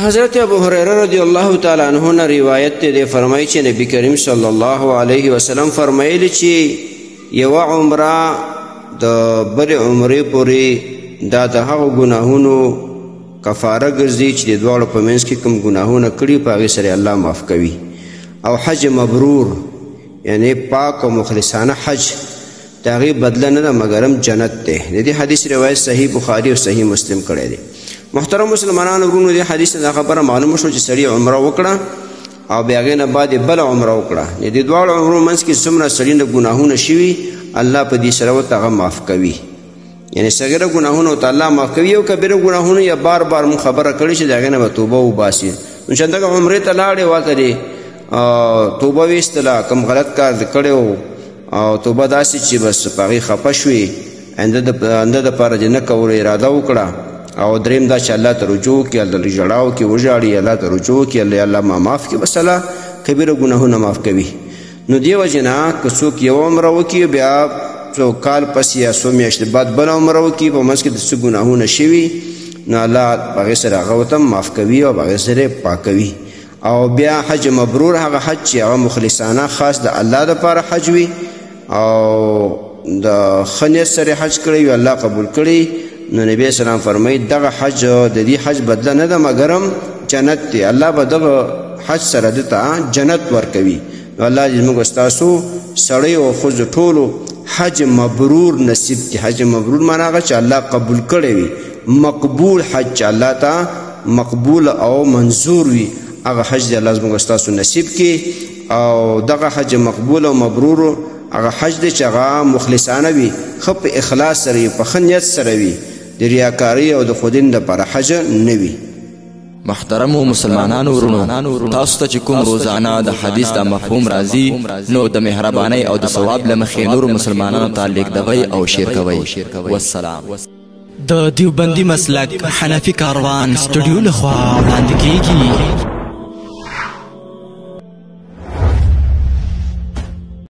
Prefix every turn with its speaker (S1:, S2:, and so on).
S1: حضرت ابو هريره رضی الله تعالی عنہ نے روایت ته فرمایي چې نبی کریم صلی الله علیه وسلم فرمایلی چې یو عمره د بل عمره پورې دا د هغو ګناهونو کفاره ګرځي چې د دواړو په منځ کې کوم ګناهونه کړي په هغې سره الله معاف کوي. او حج مبرور یعنی پاک او مخلصانه حج د هغې بدله نه ده مګرم جنت دی. د دې حدیث روایت صحیح بخاري او صحیح مسلم کړی دی. محترم مسلمانانو ورونو، دې حدیث نه خبره معلومه شو چې سړي عمره وکړه او بیا هغې نه بعد یې بله عمره وکړه. د دواړو عمرو منځ کې څومره سړي نه ګناهونه شوي الله په دې سره ورته هغه معاف کوي. یعنی صغیره ګناهونه ورته الله معاف کوي او کبیره ګناهونه یا بار بار مونږ خبره کړې چې د هغې نه به توبه وباسي. نو چې همدغه عمرې ته لاړې واته دې توبه ویستله، کوم غلط کار دې کړی و او توبه داسې چې بس په هغې خفه شوې، آینده دپاره دې نه کولو اراده وکړه. او دریم دا چې الله ته رجوع وکړي، الله له ژړا وکړي، وژاړي، الله ته رجوع وکړي، الله ما معاف کړي، بس الله کبیره ګناهونه معاف کوي. نو دې وجې نه که څوک یو عمره وکړي بیا څو کال پس یا څو میاشتې بعد بله عمره وکړي، په منځ کې د څه ګناهونه شوي نو الله په هغې سره هغه ورته معاف کوي او په هغې سره یې پاکوي. او بیا حج مبرور هغه حج چې هغه مخلصانه خاص د الله دپاره حج وي او د ښه نیت سره حج کړی وي، الله قبول کړي. نو نبی اسلام فرمایي دغه حج د دې حج بدله نه ده مګرم جنت دی. الله به دغه حج سره ده ته جنت ورکوي. نو الله دې زموږ ستاسو سړی او ښځو ټولو حج مبرور نصیب کړي. حج مبرور معنا هغه چې الله قبول کړی وي، مقبول حج چې الله ته مقبول او منظور وي، هغه حج دې الله زموږ ستاسو نصیب کړي. او دغه حج مقبول او مبرور هغه حج دی چې هغه مخلصانه وي، ښه په اخلاص سره وي، په ښه نیت سره وي، د ریاکاري او د خودین دپاره حج نه وي.
S2: محترمو مسلمانانو ورونو، تاسو ته چې کوم روزانه د حدیث د مفهوم راځي نو د مهربانۍ او د ثواب له مخې نورو مسلمانانو ته لیږدوئ او شیر کوئ. والسلام.
S3: د دیوبندي مسلک حنفي کاروان سټوډیو لخوا وړاندې کیږي.